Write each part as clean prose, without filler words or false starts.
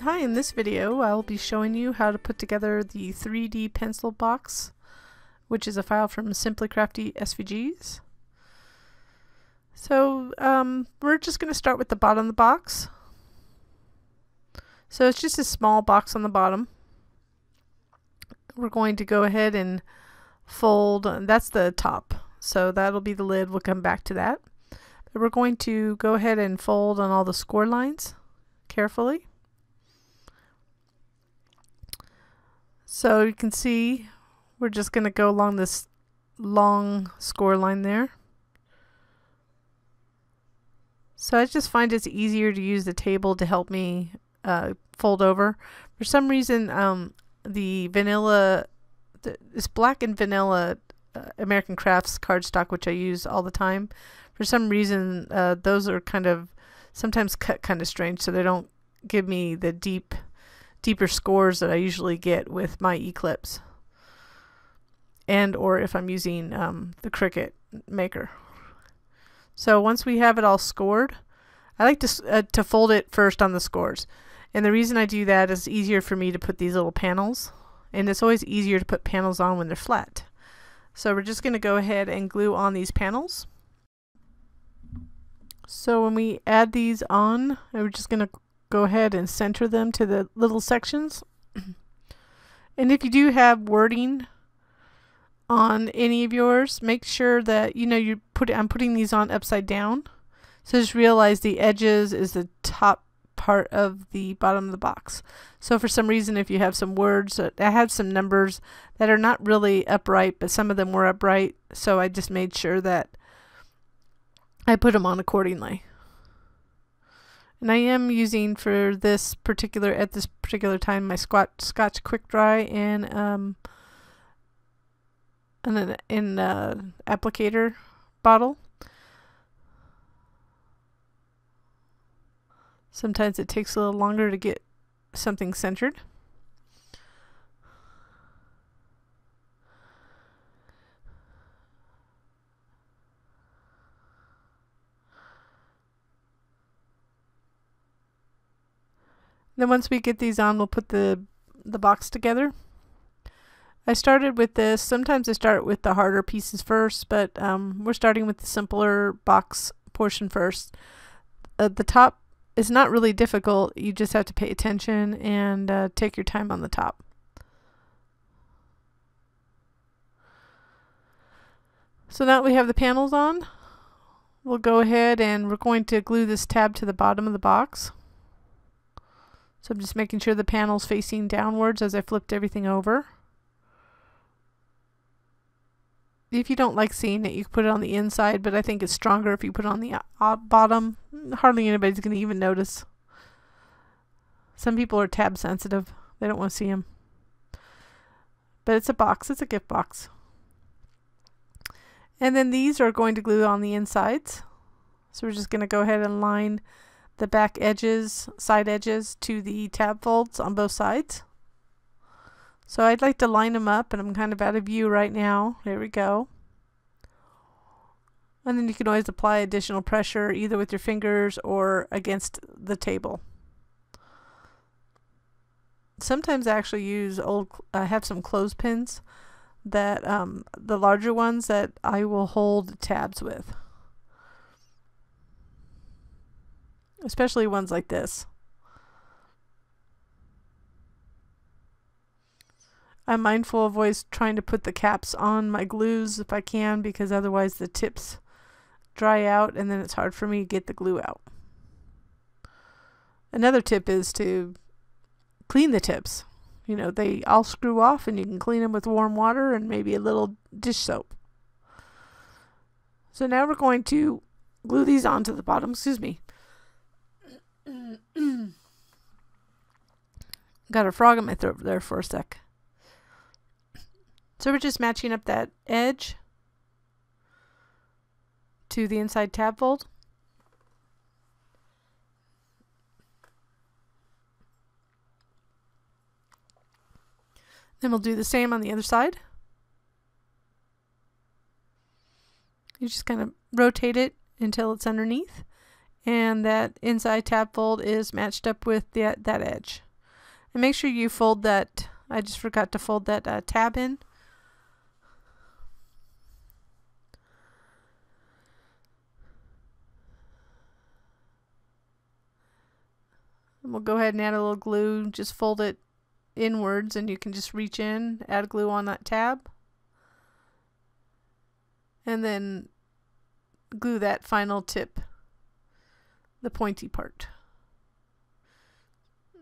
Hi, in this video I'll be showing you how to put together the 3D pencil box, which is a file from Simply Crafty SVGs. So we're just going to start with the bottom of the box. So it's just a small box on the bottom. We're going to go ahead and fold, that's the top, so that'll be the lid. We'll come back to that. But we're going to go ahead and fold on all the score lines carefully. So you can see we're just going to go along this long score line there. So I just find it's easier to use the table to help me fold over. For some reason the vanilla, this black and vanilla American Crafts cardstock, which I use all the time, for some reason those are kind of sometimes cut kind of strange, so they don't give me the deeper scores that I usually get with my Eclipse, and or if I'm using the Cricut maker. So once we have it all scored, I like to fold it first on the scores, and the reason I do that is it's easier for me to put these little panels, and it's always easier to put panels on when they're flat. So we're just going to go ahead and glue on these panels. So when we add these on, we're just going to go ahead and center them to the little sections. And if you do have wording on any of yours, make sure that I'm putting these on upside down. So just realize the edges is the top part of the bottom of the box. So for some reason, if you have some words, I have some numbers that are not really upright, but some of them were upright, so I just made sure that I put them on accordingly. And I am using for this particular, at this particular time, my Scotch Quick Dry and an applicator bottle. Sometimes it takes a little longer to get something centered. Then once we get these on, we'll put the box together. I started with this. Sometimes I start with the harder pieces first, but we're starting with the simpler box portion first. The top is not really difficult. You just have to pay attention and take your time on the top. So now that we have the panels on, we'll go ahead and we're going to glue this tab to the bottom of the box. So I'm just making sure the panel's facing downwards as I flipped everything over. If you don't like seeing it, you can put it on the inside, but I think it's stronger if you put it on the bottom. Hardly anybody's going to even notice. Some people are tab sensitive. They don't want to see them. But it's a box. It's a gift box. And then these are going to glue on the insides. So we're just going to go ahead and line the back edges, side edges, to the tab folds on both sides. So I'd like to line them up, and I'm kind of out of view right now. There we go. And then you can always apply additional pressure either with your fingers or against the table. Sometimes I actually use I have some clothespins that the larger ones that I will hold tabs with. Especially ones like this. I'm mindful of always trying to put the caps on my glues if I can, because otherwise the tips dry out and then it's hard for me to get the glue out. Another tip is to clean the tips. They all screw off, and you can clean them with warm water and maybe a little dish soap. So now we're going to glue these onto the bottom. Excuse me. Got a frog in my throat there for a sec. So we're just matching up that edge to the inside tab fold. Then we'll do the same on the other side. You just kind of rotate it until it's underneath, and that inside tab fold is matched up with that edge. And make sure you fold that, I just forgot to fold that tab in. And we'll go ahead and add a little glue, just fold it inwards and you can just reach in, add glue on that tab. And then glue that final tip, the pointy part.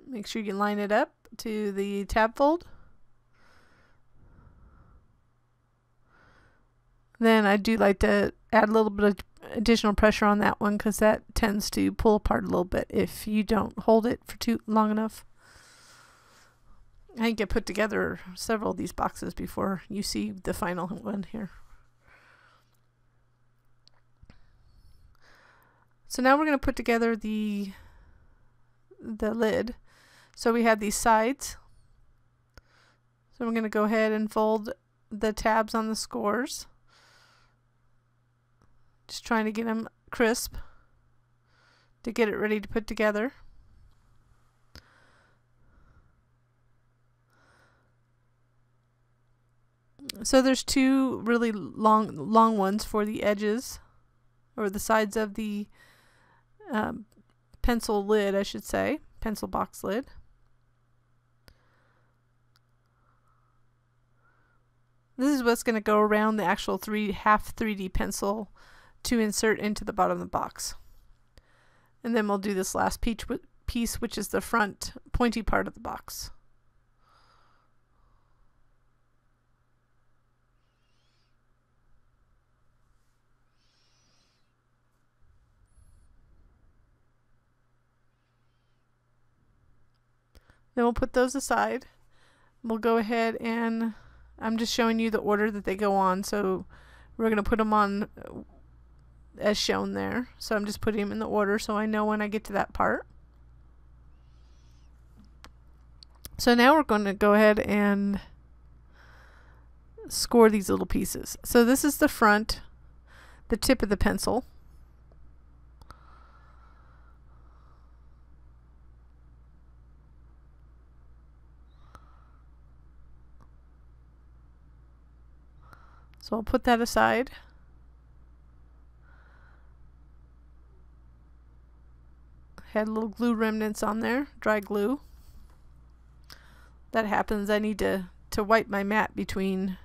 Make sure you line it up to the tab fold. Then I do like to add a little bit of additional pressure on that one because that tends to pull apart a little bit if you don't hold it for too long enough. I think I put together several of these boxes before you see the final one here. So now we're going to put together the lid. So we have these sides. So we're going to go ahead and fold the tabs on the scores. Just trying to get them crisp to get it ready to put together. So there's two really long ones for the edges, or the sides of the pencil lid, I should say, pencil box lid. This is what's going to go around the actual half 3D pencil to insert into the bottom of the box. And then we'll do this last piece, which is the front pointy part of the box. Then we'll put those aside. We'll go ahead and I'm just showing you the order that they go on. So we're going to put them on as shown there. So I'm just putting them in the order so I know when I get to that part. So now we're going to go ahead and score these little pieces. So this is the front, the tip of the pencil. So I'll put that aside. Had little glue remnants on there, dry glue. That happens. I need to wipe my mat between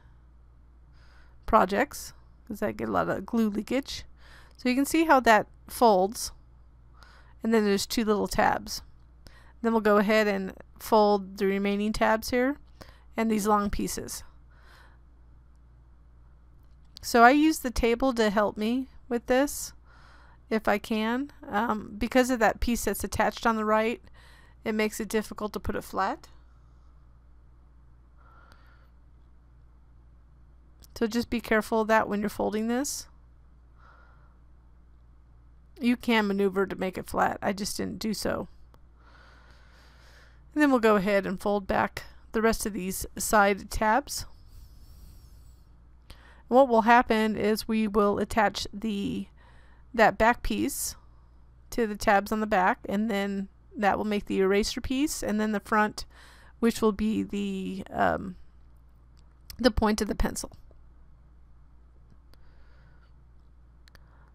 projects because I get a lot of glue leakage. So you can see how that folds. And then there's two little tabs. Then we'll go ahead and fold the remaining tabs here and these long pieces. So I use the table to help me with this if I can. Because of that piece that's attached on the right, it makes it difficult to put it flat. So just be careful of that when you're folding this. You can maneuver to make it flat. I just didn't do so. And then we'll go ahead and fold back the rest of these side tabs. What will happen is we will attach that back piece to the tabs on the back, and then that will make the eraser piece, and then the front, which will be the point of the pencil.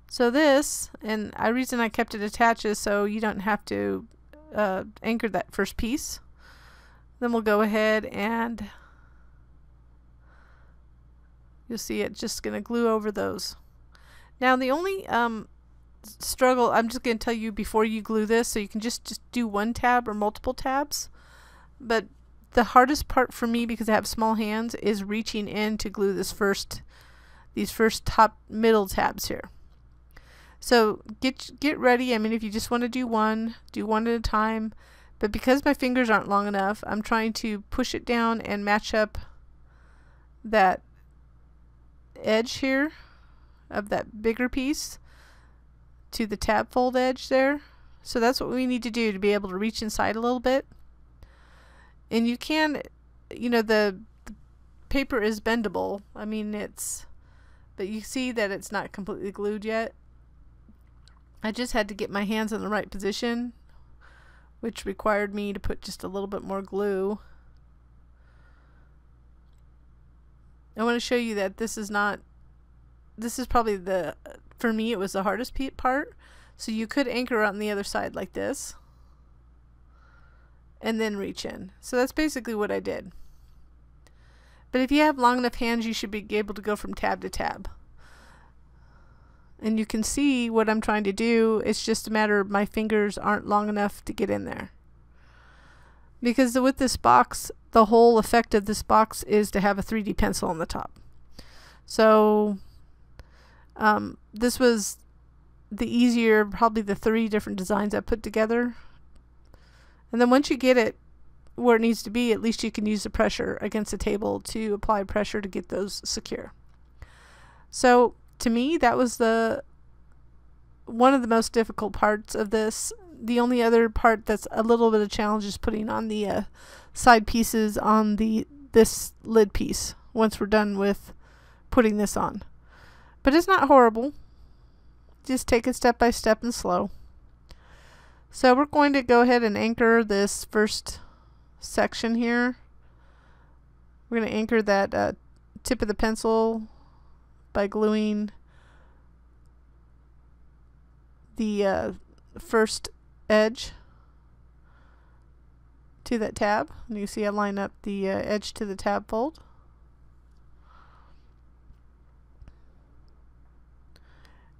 So this, and the reason I kept it attached is so you don't have to anchor that first piece. Then we'll go ahead and you'll see it just going to glue over those. Now the only struggle, I'm just going to tell you before you glue this, so you can just do one tab or multiple tabs. But the hardest part for me, because I have small hands, is reaching in to glue these first middle tabs here. So get ready. I mean, if you just want to do one at a time. But because my fingers aren't long enough, I'm trying to push it down and match up that edge here of that bigger piece to the tab fold edge there. So that's what we need to do to be able to reach inside a little bit. And you can, you know, the paper is bendable. I mean, but you see that it's not completely glued yet. I just had to get my hands in the right position which required me to put just a little bit more glue. I want to show you that this is probably for me it was the hardest part. So you could anchor on the other side like this and then reach in. So that's basically what I did. But if you have long enough hands, you should be able to go from tab to tab. And you can see what I'm trying to do. It's just a matter of my fingers aren't long enough to get in there. Because with this box, the whole effect of this box is to have a 3D pencil on the top. So this was the easier, probably the 3 different designs I put together. And then once you get it where it needs to be, at least you can use the pressure against the table to apply pressure to get those secure. So to me, that was one of the most difficult parts of this. The only other part that's a little bit of challenge is putting on the side pieces on this lid piece once we're done with putting this on. But it's not horrible. Just take it step by step and slow. So we're going to go ahead and anchor this first section here. We're going to anchor that tip of the pencil by gluing the first edge to that tab. And you see I line up the edge to the tab fold.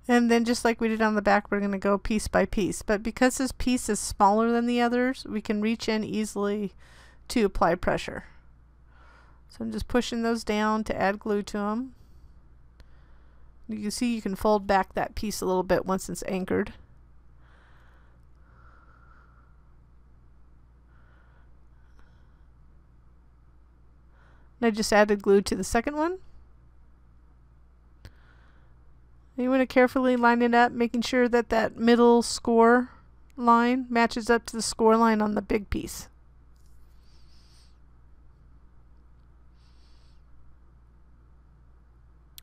And then just like we did on the back, we're going to go piece by piece. But because this piece is smaller than the others, we can reach in easily to apply pressure. So I'm just pushing those down to add glue to them. You can see you can fold back that piece a little bit once it's anchored. And I just added glue to the second one. You want to carefully line it up, making sure that that middle score line matches up to the score line on the big piece.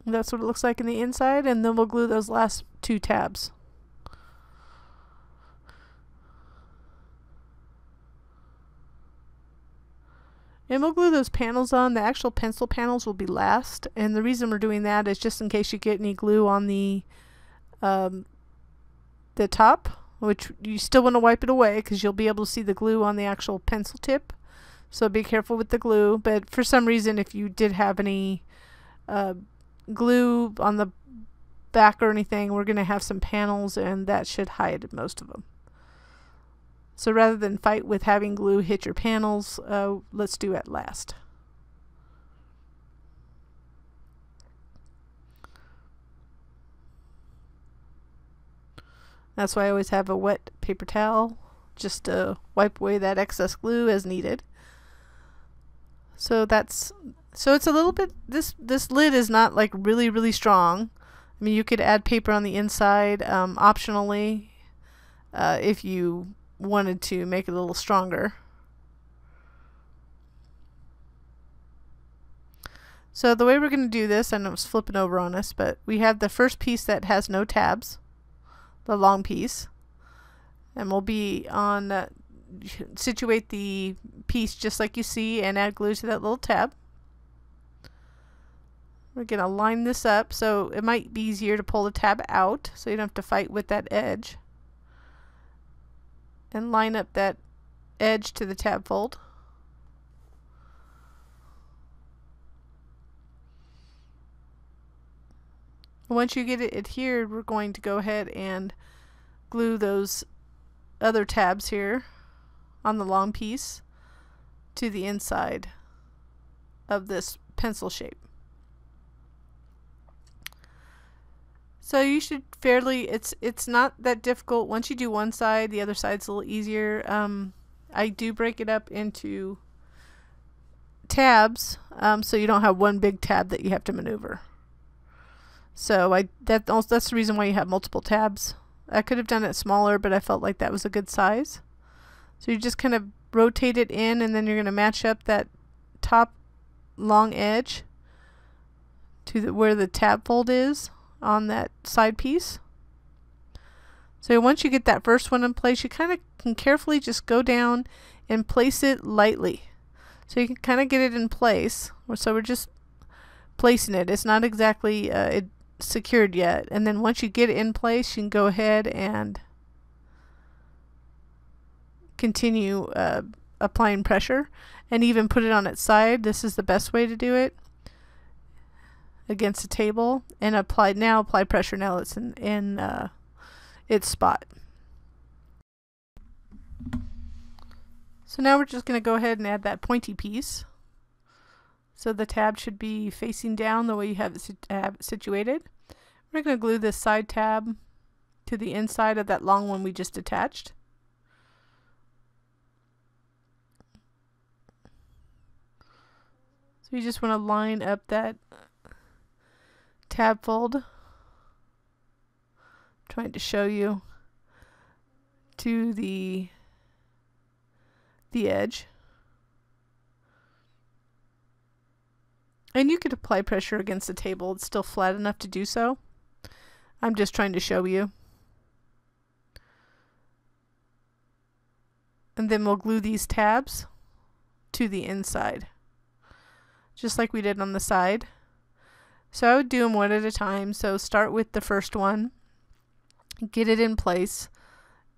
And that's what it looks like in the inside, and then we'll glue those last 2 tabs. And we'll glue those panels on. The actual pencil panels will be last, and the reason we're doing that is just in case you get any glue on the top, which you still want to wipe it away because you'll be able to see the glue on the actual pencil tip. So be careful with the glue. But for some reason, if you did have any glue on the back or anything, we're going to have some panels, and that should hide most of them. So rather than fight with having glue hit your panels, let's do it last. That's why I always have a wet paper towel just to wipe away that excess glue as needed. So it's a little bit, this lid is not like really strong. I mean, you could add paper on the inside optionally if you wanted to make it a little stronger. So the way we're going to do this, I know it's flipping over on us, but we have the first piece that has no tabs, the long piece, and we'll be on situate the piece just like you see and add glue to that little tab. We're going to line this up, so it might be easier to pull the tab out so you don't have to fight with that edge. And line up that edge to the tab fold. Once you get it adhered, we're going to go ahead and glue those other tabs here on the long piece to the inside of this pencil shape. So you should it's not that difficult. Once you do one side, the other side's a little easier. I do break it up into tabs, so you don't have one big tab that you have to maneuver. So that's the reason why you have multiple tabs. I could have done it smaller, but I felt like that was a good size. So you just kind of rotate it in, and then you're going to match up that top long edge to where the tab fold is on that side piece. So once you get that first one in place, you kind of can carefully just go down and place it lightly. So you can kind of get it in place. So we're just placing it. It's not exactly secured yet. And then once you get it in place, you can go ahead and continue applying pressure and even put it on its side. This is the best way to do it, against the table, and apply pressure now it's in its spot. So now we're just going to go ahead and add that pointy piece. So the tab should be facing down the way you have it situated. We're going to glue this side tab to the inside of that long one we just attached. So you just want to line up that tab fold. Trying to show you to the edge. And you could apply pressure against the table. It's still flat enough to do so. I'm just trying to show you. And then we'll glue these tabs to the inside, just like we did on the side. So I would do them one at a time. So start with the first one, get it in place,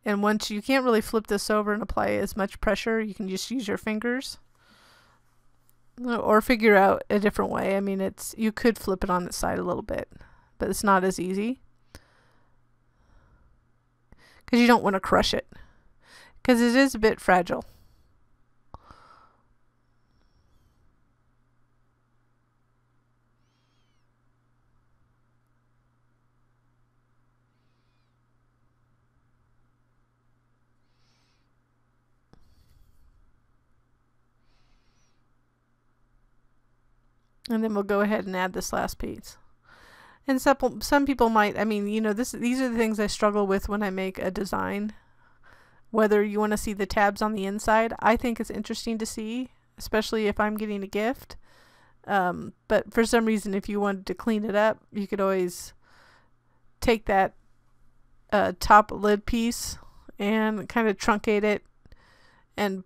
and once you can't really flip this over and apply as much pressure, you can just use your fingers or figure out a different way. I mean, you could flip it on its side a little bit, but it's not as easy because you don't want to crush it because it is a bit fragile. And then we'll go ahead and add this last piece. And some people might, I mean, you know, these are the things I struggle with when I make a design. Whether you want to see the tabs on the inside, I think it's interesting to see, especially if I'm getting a gift. But for some reason, if you wanted to clean it up, you could always take that top lid piece and kind of truncate it and,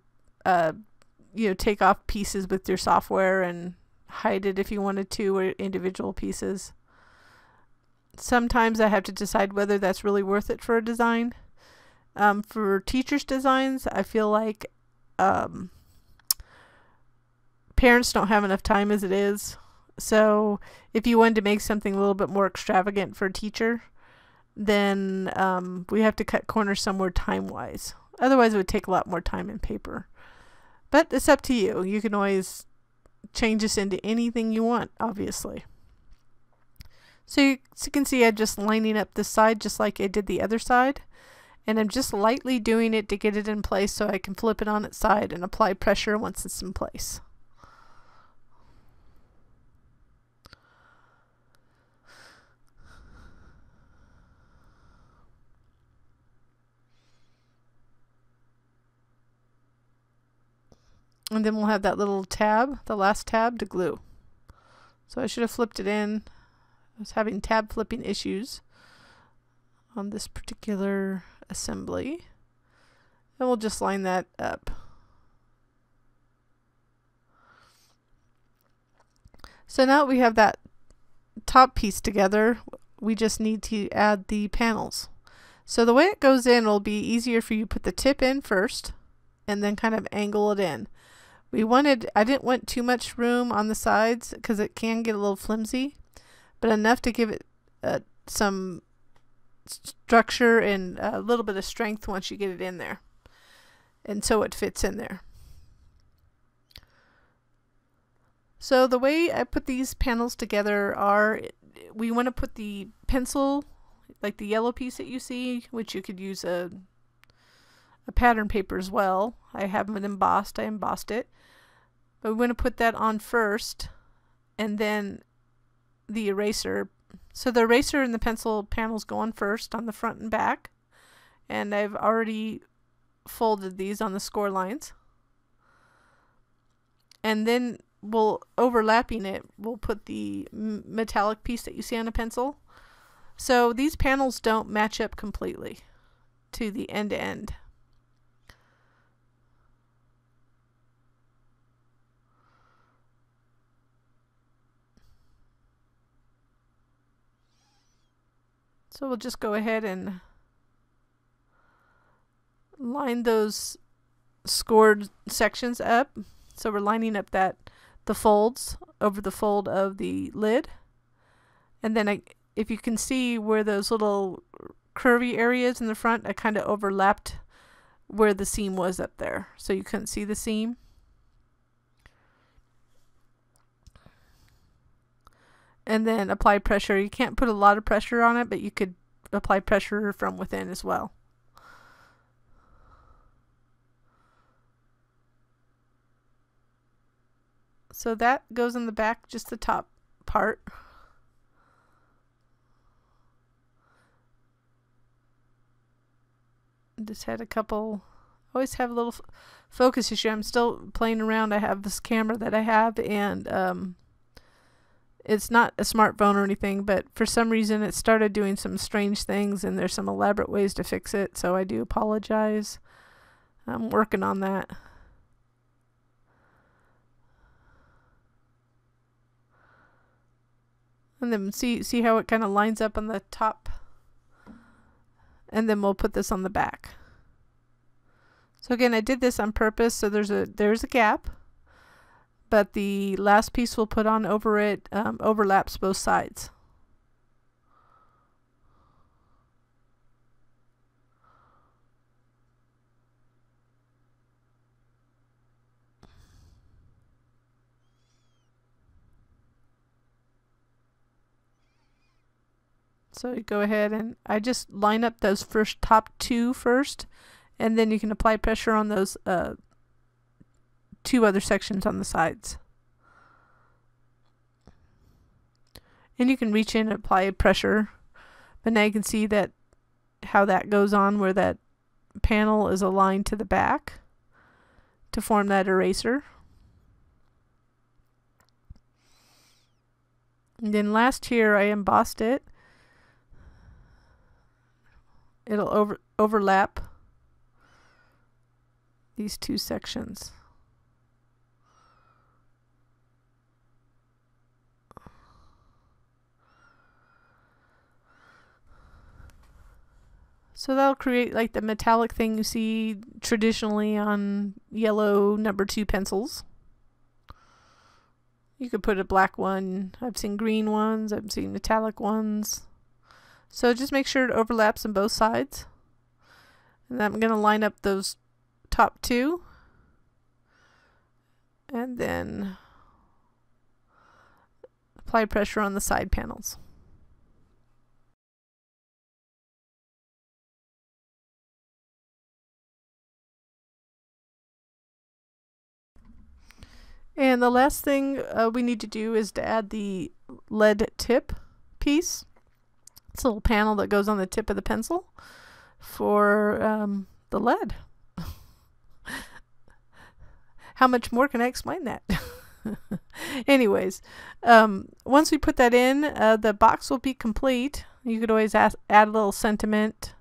you know, take off pieces with your software and hide it if you wanted to, or individual pieces. Sometimes I have to decide whether that's really worth it for a design. For teachers' designs, I feel like parents don't have enough time as it is. So if you wanted to make something a little bit more extravagant for a teacher, then we have to cut corners somewhere time-wise. Otherwise, it would take a lot more time and paper. But it's up to you. You can always change this into anything you want, obviously. So you can see I'm just lining up this side just like I did the other side, and I'm just lightly doing it to get it in place so I can flip it on its side and apply pressure once it's in place. And then we'll have that little tab, the last tab, to glue. So I should have flipped it in. I was having tab flipping issues on this particular assembly. And we'll just line that up. So now we have that top piece together, we just need to add the panels. So the way it goes in will be easier for you to put the tip in first and then kind of angle it in. I didn't want too much room on the sides because it can get a little flimsy, but enough to give it some structure and a little bit of strength once you get it in there, and so it fits in there. So the way I put these panels together are, we want to put the pencil, like the yellow piece that you see, which you could use a pattern paper as well. I have it embossed. I embossed it. But we want to put that on first, and then the eraser. So the eraser and the pencil panels go on first on the front and back. And I've already folded these on the score lines. And then overlapping it, we'll put the metallic piece that you see on a pencil. So these panels don't match up completely. to the end to end. So we'll just go ahead and line those scored sections up. So we're lining up the folds over the fold of the lid. And then if you can see where those little curvy areas in the front, I kind of overlapped where the seam was up there. So you couldn't see the seam. And then apply pressure. You can't put a lot of pressure on it, but you could apply pressure from within as well. So that goes in the back, just the top part. Just had a couple, always have a little focus issue. I'm still playing around. I have this camera that I have, and it's not a smartphone or anything, but for some reason it started doing some strange things, and there's some elaborate ways to fix it, so I do apologize. I'm working on that. And then see how it kind of lines up on the top, and then we'll put this on the back. So again, I did this on purpose, so there's a gap, but the last piece we'll put on over it overlaps both sides. So you go ahead, and I just line up those top two first, and then you can apply pressure on those two other sections on the sides. And you can reach in and apply pressure, but now you can see that how that goes on, where that panel is aligned to the back to form that eraser. And then last here I embossed it. It'll overlap these two sections. So that'll create like the metallic thing you see traditionally on yellow number 2 pencils. You could put a black one. I've seen green ones. I've seen metallic ones. So just make sure it overlaps on both sides. And I'm going to line up those top two. And then apply pressure on the side panels. And the last thing we need to do is to add the lead tip piece. It's a little panel that goes on the tip of the pencil for the lead. How much more can I explain that? Anyways, once we put that in, the box will be complete. You could always add a little sentiment.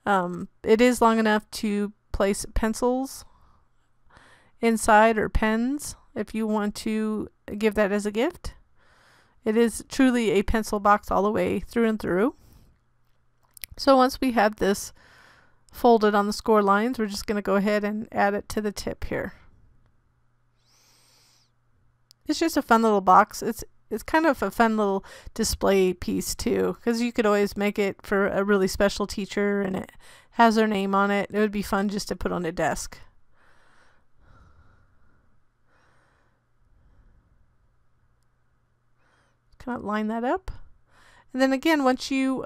It is long enough to place pencils inside, or pens, if you want to give that as a gift. It is truly a pencil box all the way through and through. So once we have this folded on the score lines, we're just going to go ahead and add it to the tip here. It's just a fun little box. It's kind of a fun little display piece too, because you could always make it for a really special teacher, and it has their name on it. It would be fun just to put on a desk. Kind of line that up. And then again, once you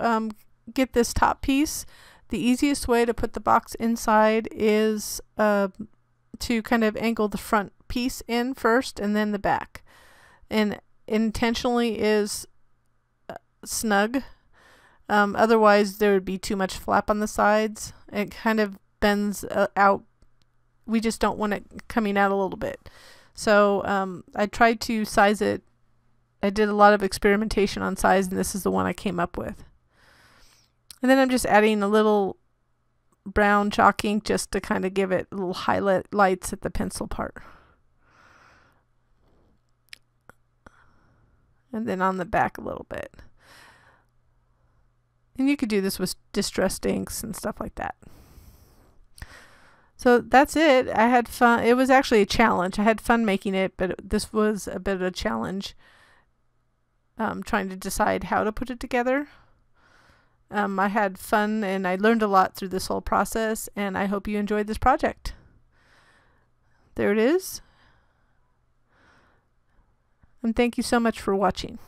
get this top piece, the easiest way to put the box inside is to kind of angle the front piece in first and then the back. And intentionally is snug. Otherwise there would be too much flap on the sides. It kind of bends out. We just don't want it coming out a little bit. So I tried to size it. I did a lot of experimentation on size, and this is the one I came up with. And then I'm just adding a little brown chalk ink just to kind of give it little highlights at the pencil part. And then on the back a little bit. And you could do this with distressed inks and stuff like that. So that's it. I had fun. It was actually a challenge. I had fun making it, but this was a bit of a challenge. Trying to decide how to put it together. I had fun and I learned a lot through this whole process, and I hope you enjoyed this project. There it is. And thank you so much for watching.